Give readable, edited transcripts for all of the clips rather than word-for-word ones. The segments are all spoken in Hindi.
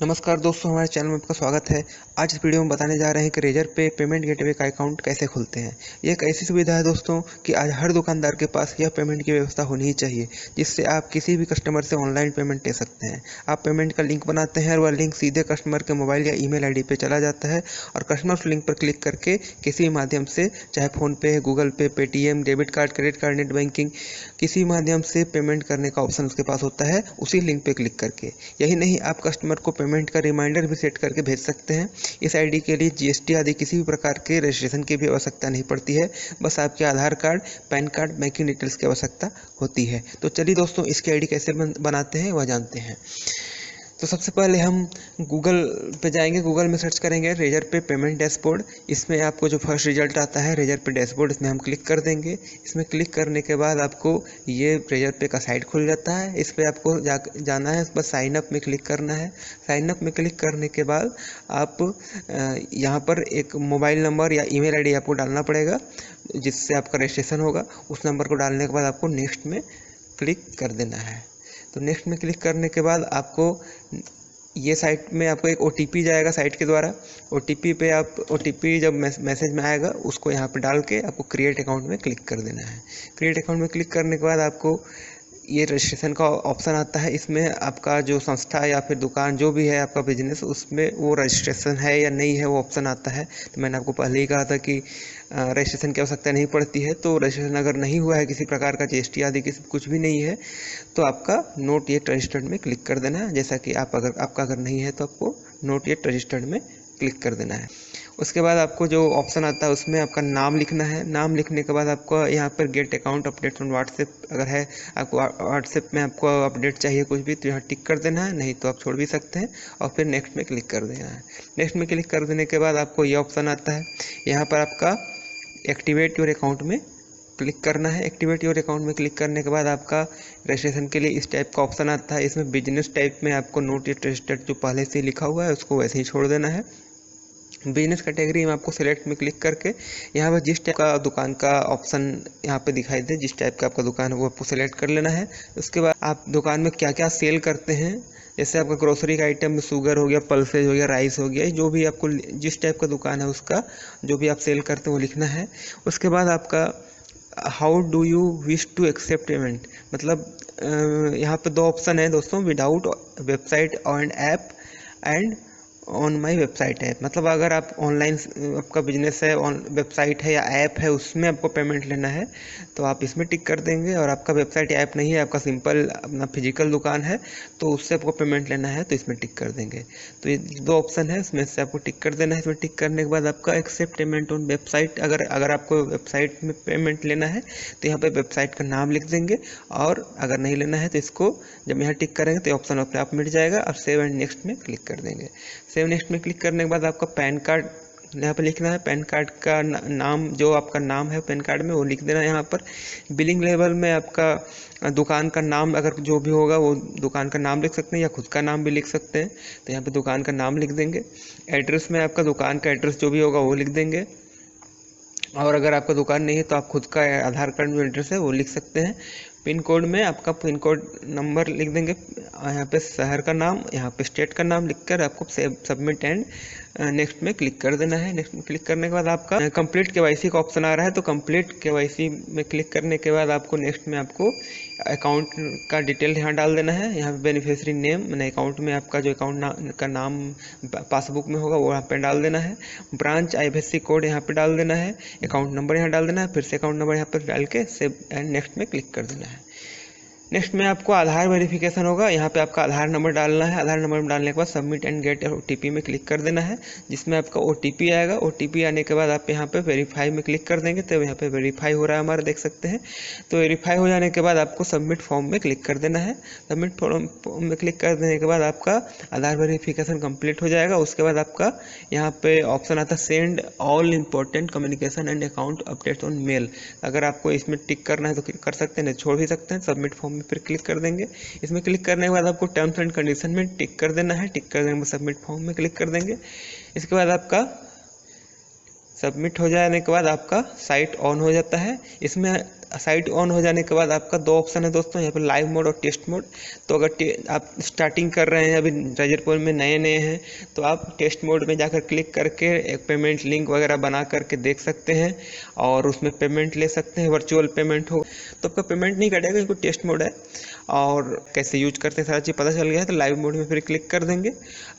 नमस्कार दोस्तों, हमारे चैनल में आपका स्वागत है। आज इस वीडियो में बताने जा रहे हैं कि रेजर पे पेमेंट गेटवे का अकाउंट कैसे खोलते हैं। ये एक ऐसी सुविधा है दोस्तों कि आज हर दुकानदार के पास यह पेमेंट की व्यवस्था होनी ही चाहिए, जिससे आप किसी भी कस्टमर से ऑनलाइन पेमेंट ले सकते हैं। आप पेमेंट का लिंक बनाते हैं और वह लिंक सीधे कस्टमर के मोबाइल या ईमेल आईडी पे चला जाता है और कस्टमर उस लिंक पर क्लिक करके किसी भी माध्यम से, चाहे फ़ोनपे, गूगल पे, Paytm, debit card, credit card, net banking, किसी माध्यम से पेमेंट करने का ऑप्शन उसके पास होता है उसी लिंक पे क्लिक करके। यही नहीं, आप कस्टमर को पेमेंट का रिमाइंडर भी सेट करके भेज सकते हैं। इस आईडी के लिए जीएसटी आदि किसी भी प्रकार के रजिस्ट्रेशन की भी आवश्यकता नहीं पड़ती है। बस आपके Aadhaar card, PAN card, banking details की आवश्यकता होती है। तो चलिए दोस्तों, इसकी आईडी कैसे बनाते हैं वह जानते हैं। तो सबसे पहले हम गूगल पे जाएंगे। गूगल में सर्च करेंगे रेजर पे पेमेंट डैशबोर्ड। इसमें आपको जो फर्स्ट रिजल्ट आता है रेजर पे डैशबोर्ड, इसमें हम क्लिक कर देंगे। इसमें क्लिक करने के बाद आपको ये रेजर पे का साइट खुल जाता है। इस पर आपको जाना है, बस साइन अप में क्लिक करना है। साइन अप में क्लिक करने के बाद आप यहाँ पर एक मोबाइल नंबर या ईमेल आईडी आपको डालना पड़ेगा, जिससे आपका रजिस्ट्रेशन होगा। उस नंबर को डालने के बाद आपको नेक्स्ट में क्लिक कर देना है। तो नेक्स्ट में क्लिक करने के बाद आपको ये साइट में आपको एक ओटीपी जाएगा साइट के द्वारा। ओटीपी जब मैसेज में आएगा उसको यहाँ पे डाल के आपको क्रिएट अकाउंट में क्लिक कर देना है। क्रिएट अकाउंट में क्लिक करने के बाद आपको ये रजिस्ट्रेशन का ऑप्शन आता है। इसमें आपका जो संस्था या फिर दुकान जो भी है आपका बिजनेस, उसमें वो रजिस्ट्रेशन है या नहीं है वो ऑप्शन आता है। तो मैंने आपको पहले ही कहा था कि रजिस्ट्रेशन की आवश्यकता नहीं पड़ती है। तो रजिस्ट्रेशन अगर नहीं हुआ है, किसी प्रकार का जीएसटी आदि कुछ भी नहीं है, तो आपका नोट येट रजिस्टर्ड में क्लिक कर देना है। जैसा कि आपका अगर नहीं है तो आपको नोट येट रजिस्टर्ड में क्लिक कर देना है। उसके बाद आपको जो ऑप्शन आता है उसमें आपका नाम लिखना है। नाम लिखने के बाद आपको यहाँ पर gate account update on WhatsApp अगर है, आपको व्हाट्सएप में आपको अपडेट चाहिए कुछ भी, तो यहाँ टिक कर देना है, नहीं तो आप छोड़ भी सकते हैं और फिर नेक्स्ट में क्लिक कर देना है। नेक्स्ट में क्लिक कर देने के बाद आपको ये ऑप्शन आता है। यहाँ पर आपका एक्टिवेट योर अकाउंट में क्लिक करना है। एक्टिवेट योर अकाउंट में क्लिक करने के बाद आपका रजिस्ट्रेशन के लिए इस टाइप का ऑप्शन आता है। इसमें बिजनेस टाइप में आपको नोट येट रजिस्टर्ड जो पहले से लिखा हुआ है उसको वैसे ही छोड़ देना है। बिजनेस कैटेगरी में आपको सेलेक्ट में क्लिक करके यहाँ पर जिस टाइप का दुकान का ऑप्शन यहाँ पे दिखाई दे, जिस टाइप का आपका दुकान है वो आपको सेलेक्ट कर लेना है। उसके बाद आप दुकान में क्या क्या सेल करते हैं, जैसे आपका ग्रोसरी का आइटम में शुगर हो गया, पल्सेज हो गया, राइस हो गया, जो भी आपको जिस टाइप का दुकान है उसका जो भी आप सेल करते हैं वो लिखना है। उसके बाद आपका how do you wish to accept payment, मतलब यहाँ पे दो ऑप्शन है दोस्तों, without website and app and on my website है। मतलब अगर आप ऑनलाइन आपका बिजनेस है, वेबसाइट है या ऐप है, उसमें आपको पेमेंट लेना है तो आप इसमें टिक कर देंगे। और आपका वेबसाइट या ऐप नहीं है, आपका सिंपल अपना फिजिकल दुकान है तो उससे आपको पेमेंट लेना है तो इसमें टिक कर देंगे। तो ये दो ऑप्शन है, इसमें से आपको टिक कर देना है। इसमें टिक करने के बाद आपका एक्सेप्ट पेमेंट ऑन वेबसाइट, अगर आपको वेबसाइट में पेमेंट लेना है तो यहाँ पर वेबसाइट का नाम लिख देंगे, और अगर नहीं लेना है तो इसको जब यहाँ टिक करेंगे तो ऑप्शन अपने आप मिट जाएगा और सेव एंड नेक्स्ट में क्लिक कर देंगे। सेव नेक्स्ट में क्लिक करने के बाद आपका पैन कार्ड यहाँ पर लिखना है। पैन कार्ड का नाम, जो आपका नाम है पैन कार्ड में, वो लिख देना है यहाँ पर। बिलिंग लेवल में आपका दुकान का नाम अगर जो भी होगा वो दुकान का नाम लिख सकते हैं या खुद का नाम भी लिख सकते हैं, तो यहाँ पे दुकान का नाम लिख देंगे। एड्रेस में आपका दुकान का एड्रेस जो भी होगा वो लिख देंगे, और अगर आपका दुकान नहीं है तो आप खुद का आधार कार्ड में एड्रेस है वो लिख सकते हैं। पिन कोड में आपका पिन कोड नंबर लिख देंगे। यहाँ पे शहर का नाम, यहाँ पे स्टेट का नाम लिखकर आपको सेव सबमिट एंड नेक्स्ट में क्लिक कर देना है। नेक्स्ट में क्लिक करने के बाद आपका कंप्लीट केवाईसी का ऑप्शन आ रहा है, तो कंप्लीट केवाईसी में क्लिक करने के बाद आपको नेक्स्ट में आपको अकाउंट का डिटेल यहाँ डाल देना है। यहाँ पे बेनिफिशियरी नेम, मैंने अकाउंट में आपका जो अकाउंट का नाम पासबुक में होगा वो यहाँ पे डाल देना है। ब्रांच आईएफएससी कोड यहाँ पे डाल देना है। अकाउंट नंबर यहाँ डाल देना है, फिर से अकाउंट नंबर यहाँ पर डाल के सेव एंड नेक्स्ट में क्लिक कर देना है। नेक्स्ट में आपको आधार वेरिफिकेशन होगा, यहाँ पे आपका आधार नंबर डालना है। आधार नंबर डालने के बाद सबमिट एंड गेट ओटीपी में क्लिक कर देना है, जिसमें आपका ओटीपी आएगा। ओटीपी आने के बाद आप यहाँ पे वेरीफाई में क्लिक कर देंगे, तो यहाँ पे वेरीफाई हो रहा है हमारा, देख सकते हैं। तो वेरीफाई हो जाने के बाद आपको सबमिट फॉर्म में क्लिक कर देना है। सबमिट फॉर्म में क्लिक कर देने के बाद आपका आधार वेरिफिकेशन कंप्लीट हो जाएगा। उसके बाद आपका यहाँ पे ऑप्शन आता है send all important communication and account update on mail. अगर आपको इसमें टिक करना है तो कर सकते हैं, नहीं छोड़ भी सकते हैं। सबमिट फॉर्म फिर क्लिक कर देंगे। इसमें क्लिक करने के बाद आपको टर्म्स एंड कंडीशन में टिक कर देना है। टिक कर देने के बाद सबमिट फॉर्म में क्लिक कर देंगे। इसके बाद आपका सबमिट हो जाने के बाद आपका साइट ऑन हो जाता है। इसमें साइट ऑन हो जाने के बाद आपका दो ऑप्शन है दोस्तों, यहाँ पे लाइव मोड और टेस्ट मोड। तो अगर आप स्टार्टिंग कर रहे हैं, अभी रेजर में नए हैं, तो आप टेस्ट मोड में जाकर क्लिक करके एक पेमेंट लिंक वगैरह बना करके देख सकते हैं और उसमें पेमेंट ले सकते हैं। वर्चुअल पेमेंट हो तो आपका पेमेंट नहीं कटेगा, क्योंकि टेस्ट मोड है। और कैसे यूज करते हैं सारा चीज़ पता चल गया है। तो लाइव मोड में फिर क्लिक कर देंगे।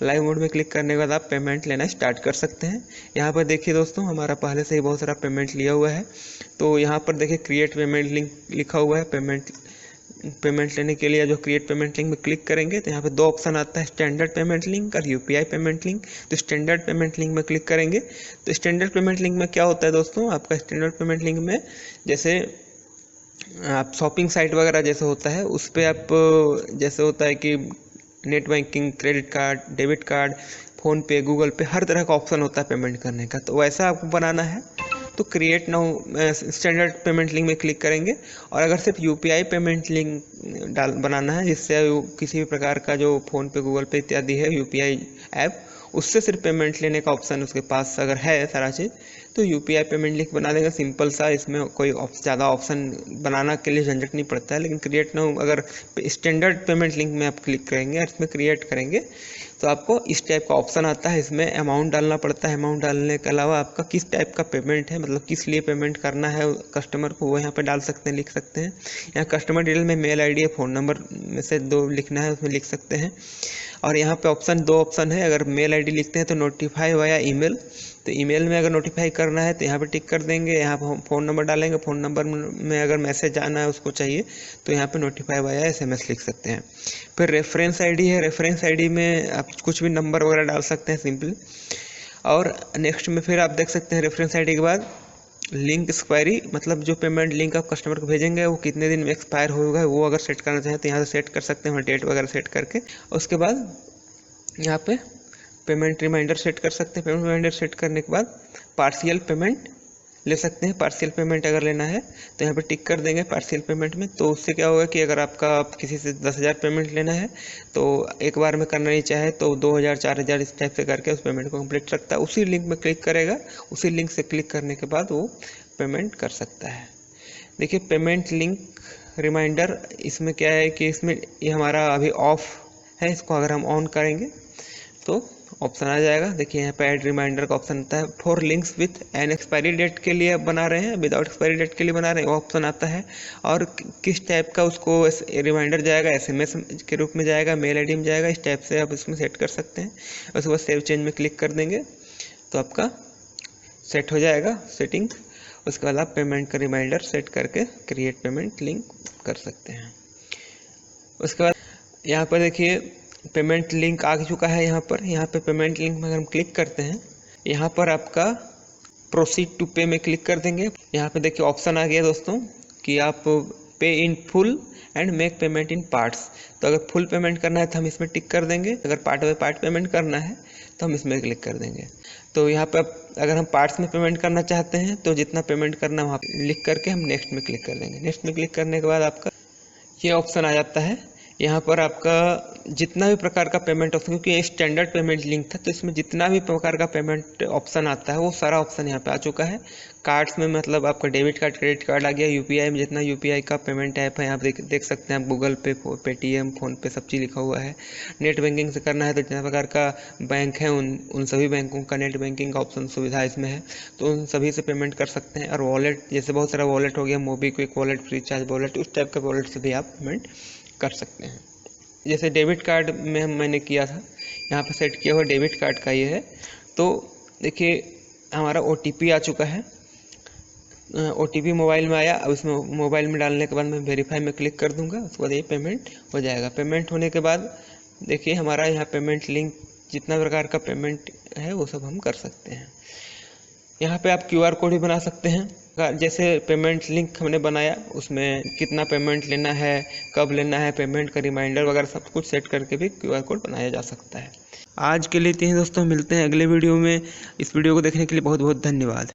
लाइव मोड में क्लिक करने के बाद आप पेमेंट लेना स्टार्ट कर सकते हैं। यहाँ पर देखिए दोस्तों, हमारा पहले से ही बहुत सारा पेमेंट लिया हुआ है। तो यहाँ पर देखिए क्रिएट पेमेंट लिंक लिखा हुआ है। पेमेंट लेने के लिए जो क्रिएट पेमेंट लिंक में क्लिक करेंगे तो यहाँ पे दो ऑप्शन आता है, स्टैंडर्ड पेमेंट लिंक और यूपीआई पेमेंट लिंक। तो स्टैंडर्ड पेमेंट लिंक में क्लिक करेंगे। तो स्टैंडर्ड पेमेंट लिंक में क्या होता है दोस्तों, आपका स्टैंडर्ड पेमेंट लिंक में जैसे आप शॉपिंग साइट वगैरह जैसे होता है, उस पर आप जैसे होता है कि net banking, credit card, debit card, phone पे, गूगल पे, हर तरह का ऑप्शन होता है पेमेंट करने का। तो वैसा आपको बनाना है तो create now standard payment link में क्लिक करेंगे। और अगर सिर्फ यूपीआई पेमेंट लिंक बनाना है, जिससे किसी भी प्रकार का जो फ़ोन पे, गूगल पे इत्यादि है यूपीआई ऐप, उससे सिर्फ पेमेंट लेने का ऑप्शन उसके पास अगर है सारा चीज़, तो यूपीआई पेमेंट लिंक बना देगा। सिंपल सा, इसमें कोई ज़्यादा ऑप्शन बनाना के लिए झंझट नहीं पड़ता है। लेकिन क्रिएट नाउ अगर स्टैंडर्ड पेमेंट लिंक में आप क्लिक करेंगे और इसमें क्रिएट करेंगे तो आपको इस टाइप का ऑप्शन आता है। इसमें अमाउंट डालना पड़ता है। अमाउंट डालने के अलावा आपका किस टाइप का पेमेंट है, मतलब किस लिए पेमेंट करना है कस्टमर को, वो यहाँ पे डाल सकते हैं, लिख सकते हैं। यहाँ कस्टमर डिटेल में मेल आईडी, फ़ोन नंबर में से दो लिखना है, उसमें लिख सकते हैं। और यहाँ पे दो ऑप्शन है। अगर मेल आईडी लिखते हैं तो नोटिफाई वाया ईमेल, तो ईमेल में अगर नोटिफाई करना है तो यहाँ पे टिक कर देंगे। यहाँ पर फ़ोन नंबर डालेंगे, फ़ोन नंबर में अगर मैसेज आना है उसको चाहिए तो यहाँ पे नोटिफाई वाया SMS लिख सकते हैं। फिर रेफरेंस आईडी है। रेफरेंस आईडी में आप कुछ भी नंबर वगैरह डाल सकते हैं सिंपली। और नेक्स्ट में फिर आप देख सकते हैं रेफरेंस आईडी के बाद लिंक एक्सपायरी, मतलब जो पेमेंट लिंक आप कस्टमर को भेजेंगे वो कितने दिन में एक्सपायर होगा, वो अगर सेट करना चाहें तो यहाँ से सेट कर सकते हैं, डेट वगैरह सेट करके। उसके बाद यहाँ पे पेमेंट रिमाइंडर सेट कर सकते हैं। पेमेंट रिमाइंडर सेट करने के बाद पार्शियल पेमेंट ले सकते हैं। पार्शियल पेमेंट अगर लेना है तो यहाँ पे टिक कर देंगे पार्शियल पेमेंट में। तो उससे क्या होगा कि अगर आप किसी से 10,000 पेमेंट लेना है तो एक बार में करना नहीं चाहे तो 2,000, 4,000 इस टाइप से करके उस पेमेंट को कंप्लीट सकता है। उसी लिंक में क्लिक करेगा, उसी लिंक से क्लिक करने के बाद वो पेमेंट कर सकता है। देखिए पेमेंट लिंक रिमाइंडर, इसमें क्या है कि इसमें ये हमारा अभी ऑफ है। इसको अगर हम ऑन करेंगे तो ऑप्शन आ जाएगा। देखिए यहाँ पे ऐड रिमाइंडर का ऑप्शन आता है। For links with an expiry date के लिए बना रहे हैं, विदाउट एक्सपायरी डेट के लिए बना रहे हैं, वो ऑप्शन आता है। और किस टाइप का उसको रिमाइंडर जाएगा, SMS के रूप में जाएगा, मेल आईडी में जाएगा, इस टाइप से आप इसमें सेट कर सकते हैं। उसके बाद सेव चेंज में क्लिक कर देंगे तो आपका सेट हो जाएगा सेटिंग। उसके बाद आप पेमेंट का रिमाइंडर सेट करके क्रिएट पेमेंट लिंक कर सकते हैं। उसके बाद यहाँ पर देखिए पेमेंट लिंक आ चुका है। यहाँ पे पेमेंट लिंक में अगर हम क्लिक करते हैं, यहाँ पर आपका प्रोसीड टू पे में क्लिक कर देंगे। यहाँ पे देखिए ऑप्शन आ गया दोस्तों कि आप पे in full and make payment in parts. तो अगर फुल पेमेंट करना है तो हम इसमें टिक कर देंगे, अगर पार्ट बाय पार्ट पेमेंट करना है तो हम इसमें क्लिक कर देंगे। तो यहाँ पे अगर हम पार्ट्स में पेमेंट करना चाहते हैं तो जितना पेमेंट करना है वहाँ लिख करके हम नेक्स्ट में क्लिक कर देंगे। नेक्स्ट में क्लिक करने के बाद आपका ये ऑप्शन आ जाता है। यहाँ पर आपका जितना भी प्रकार का पेमेंट ऑप्शन, क्योंकि ये स्टैंडर्ड पेमेंट लिंक था तो इसमें जितना भी प्रकार का पेमेंट ऑप्शन आता है वो सारा ऑप्शन यहाँ पे आ चुका है। कार्ड्स में मतलब आपका डेबिट कार्ड, क्रेडिट कार्ड आ गया। यूपीआई में जितना यूपीआई का पेमेंट ऐप है यहाँ देख सकते हैं आप, गूगल पे, पेटीएम, फ़ोन पे, सब चीज़ लिखा हुआ है। नेट बैंकिंग से करना है तो जितना प्रकार का बैंक है उन सभी बैंकों का नेट बैंकिंग का ऑप्शन सुविधा इसमें है, तो उन सभी से पेमेंट कर सकते हैं। और वॉलेट, जैसे बहुत सारा वॉलेट हो गया, मोबीक्विक वॉलेट, फ्रीचार्ज वॉलेट, उस टाइप का वॉलेट से भी आप पेमेंट कर सकते हैं। जैसे डेबिट कार्ड में मैंने किया था, यहाँ पर सेट किया हुआ डेबिट कार्ड का ये है। तो देखिए हमारा OTP आ चुका है। OTP मोबाइल में आया। अब इसमें मोबाइल में डालने के बाद मैं वेरीफाई में क्लिक कर दूंगा, उसके बाद ये पेमेंट हो जाएगा। पेमेंट होने के बाद देखिए हमारा यहाँ पेमेंट लिंक, जितना प्रकार का पेमेंट है वो सब हम कर सकते हैं। यहाँ पे आप QR कोड भी बना सकते हैं। जैसे पेमेंट लिंक हमने बनाया उसमें कितना पेमेंट लेना है, कब लेना है, पेमेंट का रिमाइंडर वगैरह सब कुछ सेट करके भी QR कोड बनाया जा सकता है। आज के लिए इतना ही दोस्तों, मिलते हैं अगले वीडियो में। इस वीडियो को देखने के लिए बहुत बहुत धन्यवाद।